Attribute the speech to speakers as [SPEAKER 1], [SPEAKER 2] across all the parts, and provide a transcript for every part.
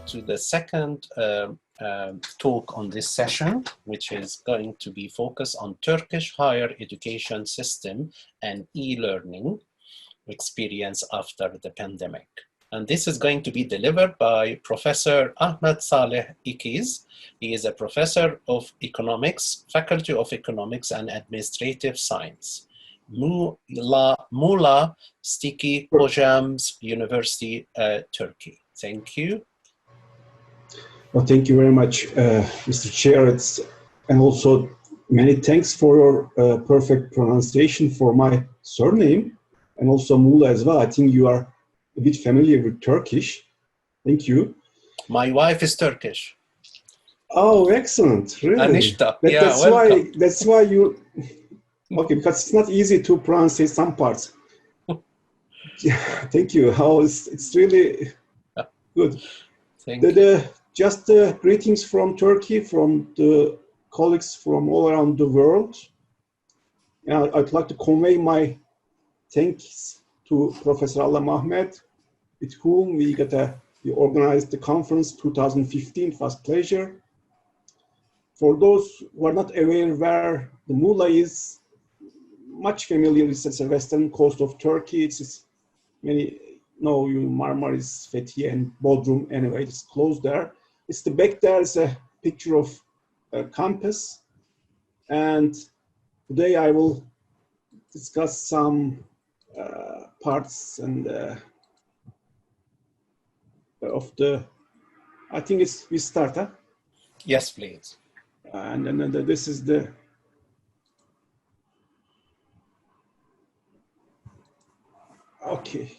[SPEAKER 1] to the second talk on this session, which is going to be focused on Turkish higher education system and e-learning experience after the pandemic. And this is going to be delivered by Professor Ahmet Salih Ikiz. He is a professor of economics, Faculty of Economics and Administrative Science, Muğla Stiki Hocams University, Turkey. Thank you.
[SPEAKER 2] Well, thank you very much, Mr. Chair. And also many thanks for your perfect pronunciation for my surname, and also Muğla as well. I think you are a bit familiar with Turkish. Thank you.
[SPEAKER 1] My wife is Turkish.
[SPEAKER 2] Oh, excellent! Really?
[SPEAKER 1] Anishta. Yeah, welcome.
[SPEAKER 2] That's why you. Okay, because it's not easy to pronounce some parts. Yeah, thank you. It's really good.
[SPEAKER 1] Thank you.
[SPEAKER 2] Just greetings from Turkey, from the colleagues from all around the world. I'd like to convey my thanks to Professor Ahmet, with whom we organized the conference 2015. It was a pleasure. For those who are not aware where the Muğla is, much familiar with the western coast of Turkey. It's many know you Marmaris, Fethiye, and Bodrum. Anyway, it's close there. It's the back there is a picture of a campus, and today I will discuss some parts and of the. I think we start, huh?
[SPEAKER 1] Yes, please.
[SPEAKER 2] And then this is the. Okay.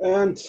[SPEAKER 2] And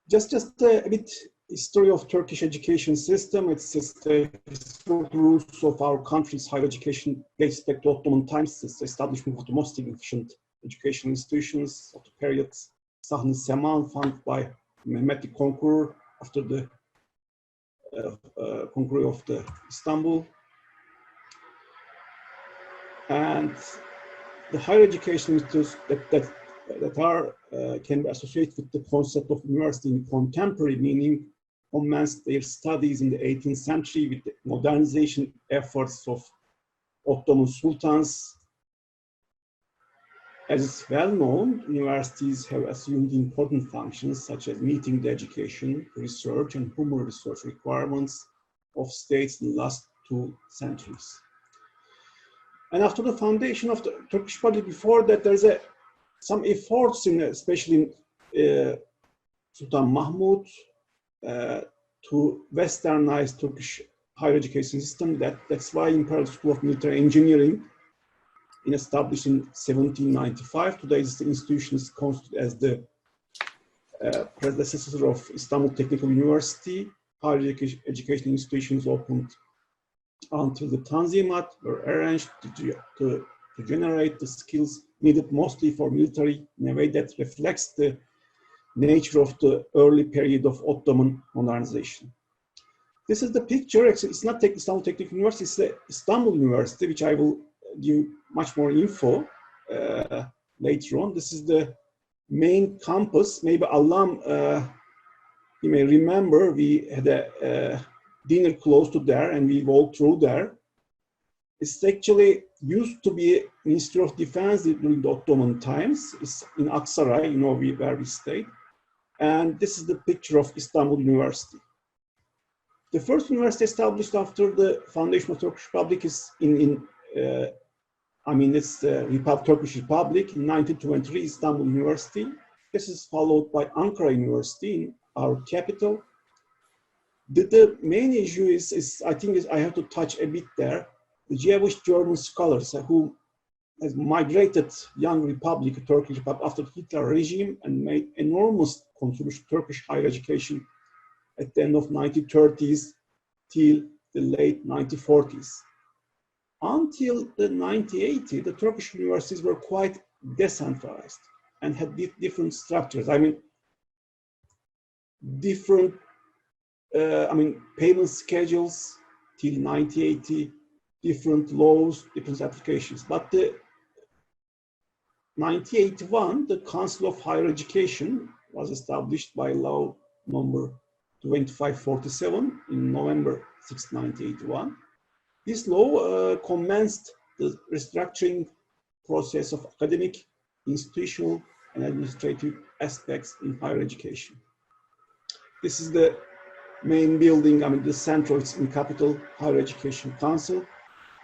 [SPEAKER 2] just a bit history of Turkish education system. It's just the historical roots of our country's higher education dates back to Ottoman times. It's the establishment of the most significant educational institutions of the period. Sahn-ı Seman, founded by Mehmet the Conqueror after the conqueror of the Istanbul. And the higher education institutes that can be associated with the concept of university in contemporary meaning commenced their studies in the 18th century with the modernization efforts of Ottoman sultans. As is well known, universities have assumed important functions such as meeting the education, research, and human research requirements of states in the last 2 centuries. And after the foundation of the Turkish Republic, before that, there's some efforts, especially in Sultan Mahmud, to westernize Turkish higher education system. That's why Imperial School of Military Engineering, established in 1795, today this institution is constituted as the predecessor of Istanbul Technical University. Higher education institutions opened until the Tanzimat were arranged to generate the skills needed mostly for military in a way that reflects the nature of the early period of Ottoman modernization. This is the picture. It's not Istanbul Technical University, it's the Istanbul University, which I will give much more info later on. This is the main campus. Maybe Alam, you may remember, we had a dinner close to there and we walked through there. It's actually used to be Ministry of Defense during the Ottoman times. It's in Aksaray, where we stayed. And this is the picture of Istanbul University. The first university established after the foundation of the Turkish Republic is it's the Turkish Republic in 1923, Istanbul University. This is followed by Ankara University in our capital. The main issue is I have to touch a bit there. The Jewish German scholars who has migrated young republic, Turkish Republic, after the Hitler regime and made enormous contribution to Turkish higher education at the end of 1930s till the late 1940s. Until the 1980s, the Turkish universities were quite decentralized and had different structures. Different payment schedules till 1980, different laws, different applications. But the 1981, the Council of Higher Education was established by law number 2547 in November 6, 1981. This law commenced the restructuring process of academic, institutional, and administrative aspects in higher education. This is the main building, the center, it's in capital, Higher Education Council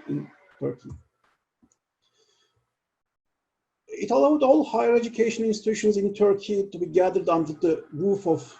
[SPEAKER 2] in Turkey. It allowed all higher education institutions in Turkey to be gathered under the roof of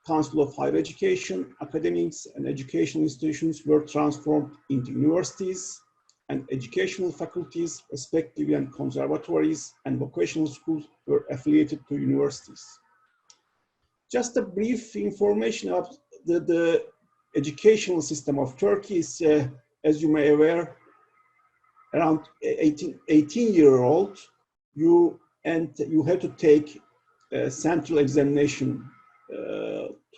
[SPEAKER 2] Council of Higher Education. Academics and educational institutions were transformed into universities, and educational faculties, respectively, and conservatories and vocational schools were affiliated to universities. Just a brief information of the educational system of Turkey is, as you may be aware, around 18-year-old, you have to take a central examination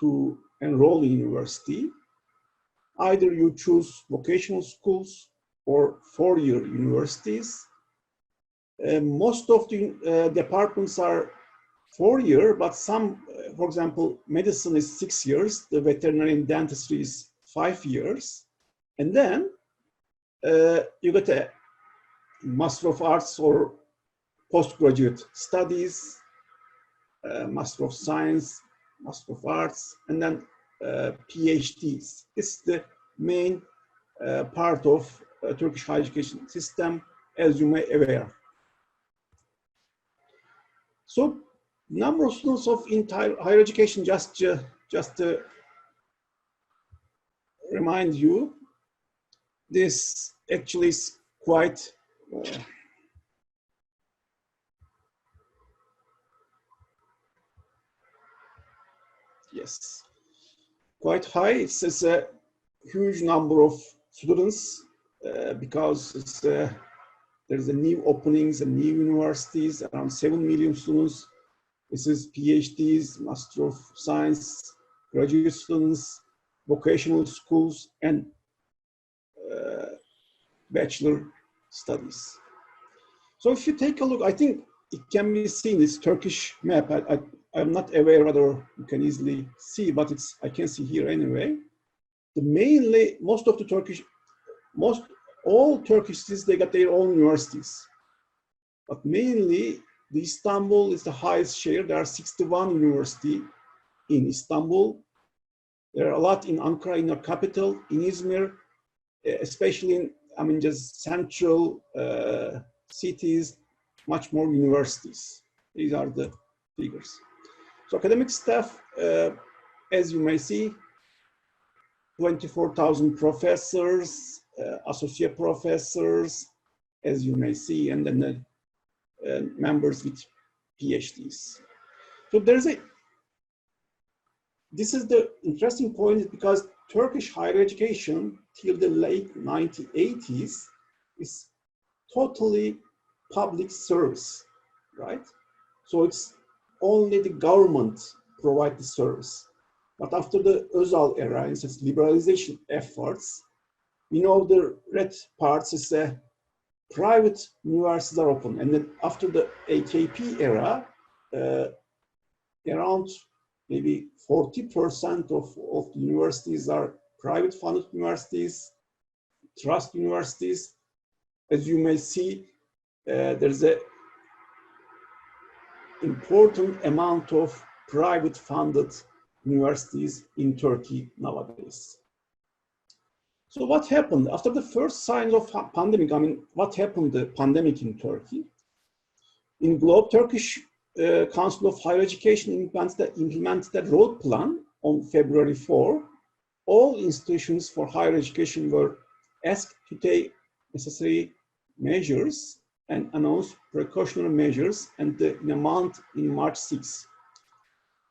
[SPEAKER 2] to enroll in university. Either you choose vocational schools or four-year universities. Most of the departments are 4-year, but some, for example, medicine is 6 years, the veterinary and dentistry is 5 years. And then you get a Master of Arts or postgraduate studies, Master of Science, Master of Arts, and then PhDs. This is the main part of Turkish higher education system, as you may be aware. So, number of students of entire higher education, just to remind you, this actually is quite yes, quite high. It's a huge number of students because it's, there's a new openings and new universities, around 7 million students. This is PhDs, Master of Science, graduate students, vocational schools, and bachelor studies. So if you take a look, I think it can be seen, this Turkish map. I'm not aware whether you can easily see, but I can see here anyway. All Turkish cities, they got their own universities. But mainly, the Istanbul is the highest share. There are 61 universities in Istanbul. There are a lot in Ankara, in the capital, in Izmir, especially in, just central cities, much more universities. These are the figures. So academic staff, as you may see, 24,000 professors, associate professors, as you may see, and then the members with PhDs. So this is the interesting point, because Turkish higher education till the late 1980s is totally public service, right? So it's only the government provide the service. But after the Özal era, and since liberalization efforts, we know the red parts is private universities are open. And then after the AKP era, around maybe 40% of the universities are private funded universities, trust universities. As you may see, there's a important amount of private funded universities in Turkey nowadays. So what happened after the first signs of pandemic? What happened the pandemic in Turkey? In Turkish Council of Higher Education implemented the road plan on February 4. All institutions for higher education were asked to take necessary measures and announce precautionary measures, and in a month, in March 6.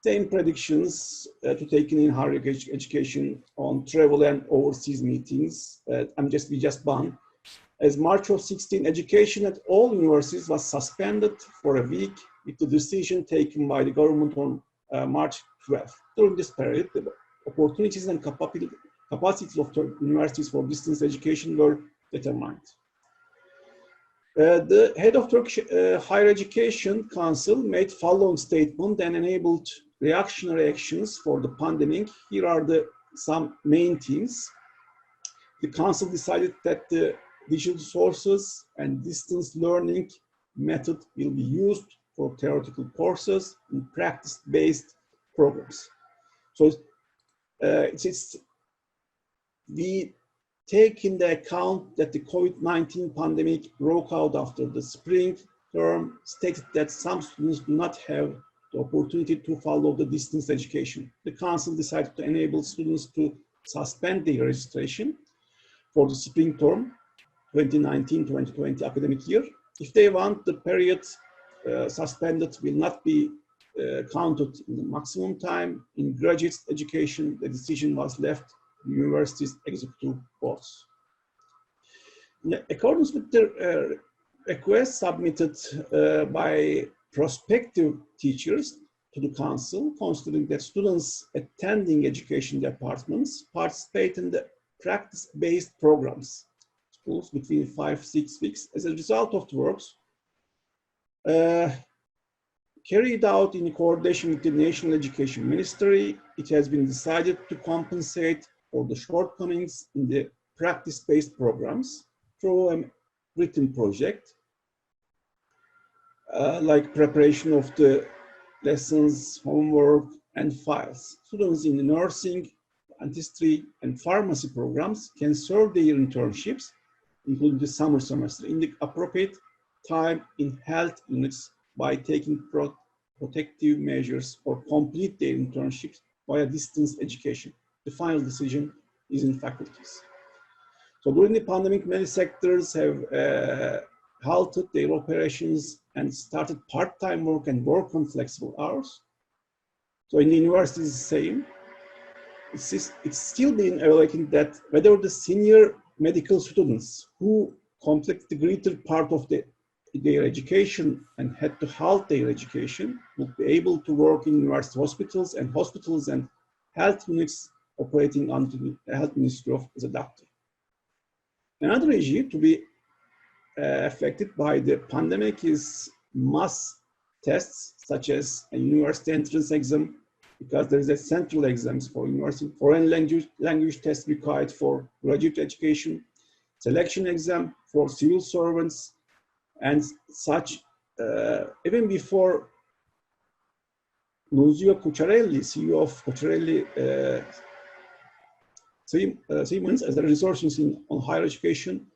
[SPEAKER 2] Same predictions to taken in higher education on travel and overseas meetings. We just banned. As March of 16, education at all universities was suspended for a week, with the decision taken by the government on March 12. During this period, opportunities and capacities of universities for distance education were determined. The head of Turkish Higher Education Council made following statement and enabled reactionary actions for the pandemic. Here are some main themes. The council decided that the digital sources and distance learning method will be used for theoretical courses and practice-based programs. So we take into account that the COVID-19 pandemic broke out after the spring term, stated that some students do not have the opportunity to follow the distance education. The council decided to enable students to suspend their registration for the spring term 2019-2020 academic year. If they want, the period suspended will not be counted in the maximum time. In graduate education, the decision was left to the university's executive boards. In accordance with the request submitted by prospective teachers to the council, considering that students attending education departments participate in the practice-based programs, schools between 5-6 weeks. As a result of the works carried out in coordination with the National Education Ministry, it has been decided to compensate for the shortcomings in the practice-based programs through a written project, like preparation of the lessons, homework, and files. Students in the nursing, dentistry, and pharmacy programs can serve their internships, including the summer semester, in the appropriate time in health units by taking protective measures or complete their internships via distance education. The final decision is in faculties. So during the pandemic, many sectors have halted their operations and started part-time work and work on flexible hours. So in the university, it's the same. It's still being evaluated that whether the senior medical students who complete the greater part of their education and had to halt their education would be able to work in university hospitals and health units operating under the Health Ministry as a doctor. Another issue to be affected by the pandemic is mass tests, such as a university entrance exam, because there is a central exams for university, foreign language test required for graduate education, selection exam for civil servants, and such. Even before Nunzio Cucciarelli, CEO of Cucciarelli Siemens, as a resources on higher education,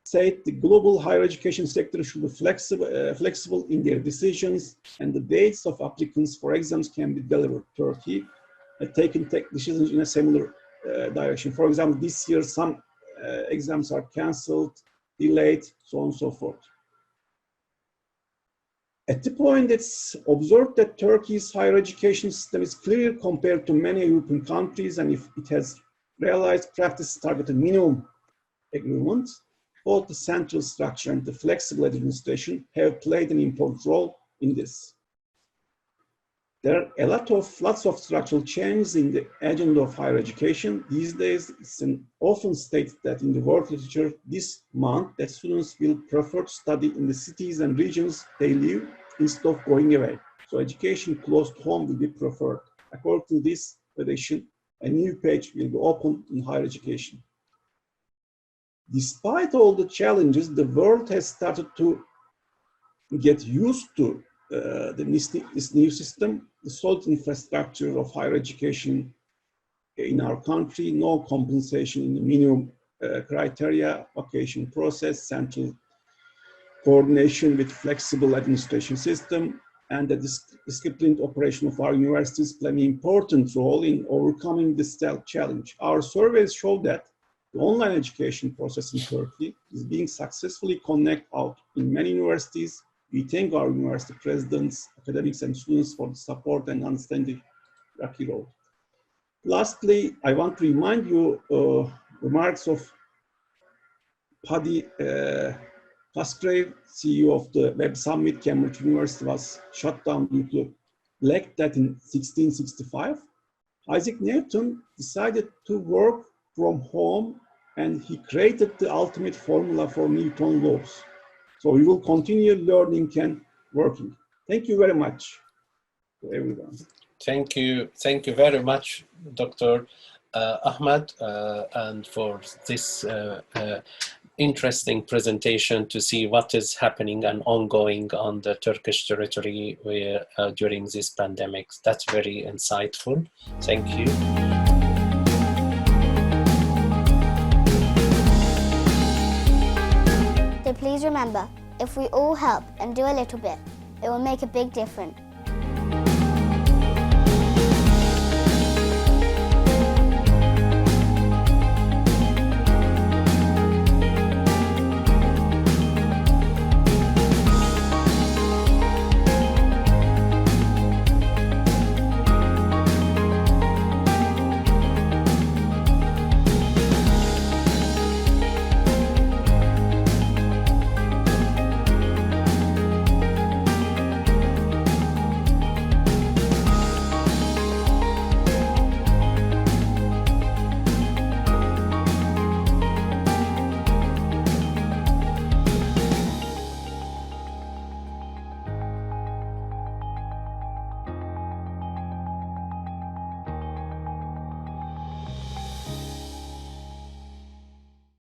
[SPEAKER 2] said the global higher education sector should be flexible in their decisions, and the dates of applicants for exams can be delivered. Turkey had taken decisions in a similar direction. For example, this year some exams are cancelled, delayed, so on and so forth. At the point, it's observed that Turkey's higher education system is clear compared to many European countries, and if it has realized practice targeted minimum agreement, both the central structure and the flexible administration have played an important role in this. There are lots of structural changes in the agenda of higher education. These days, it's often stated that in the world literature this month that students will prefer to study in the cities and regions they live instead of going away. So education close to home will be preferred. According to this prediction, a new page will be opened in higher education. Despite all the challenges, the world has started to get used to this new system, the solid infrastructure of higher education in our country, no compensation in the minimum criteria, vacation process, central coordination with flexible administration system, and the disciplined operation of our universities play an important role in overcoming this challenge. Our surveys show that the online education process in Turkey is being successfully connected out in many universities. We thank our university presidents, academics, and students for the support and understanding the rocky road. Lastly, I want to remind you remarks of Paddy Musgrave, CEO of the Web Summit. Cambridge University was shut down due to Black Death in 1665. Isaac Newton decided to work from home, and he created the ultimate formula for Newton's laws. So we will continue learning and working. Thank you very much to everyone.
[SPEAKER 1] Thank you very much, Dr. Ahmed, and for this interesting presentation to see what is happening and ongoing on the Turkish territory during this pandemic. That's very insightful. Thank you.
[SPEAKER 3] So please remember, if we all help and do a little bit, it will make a big difference.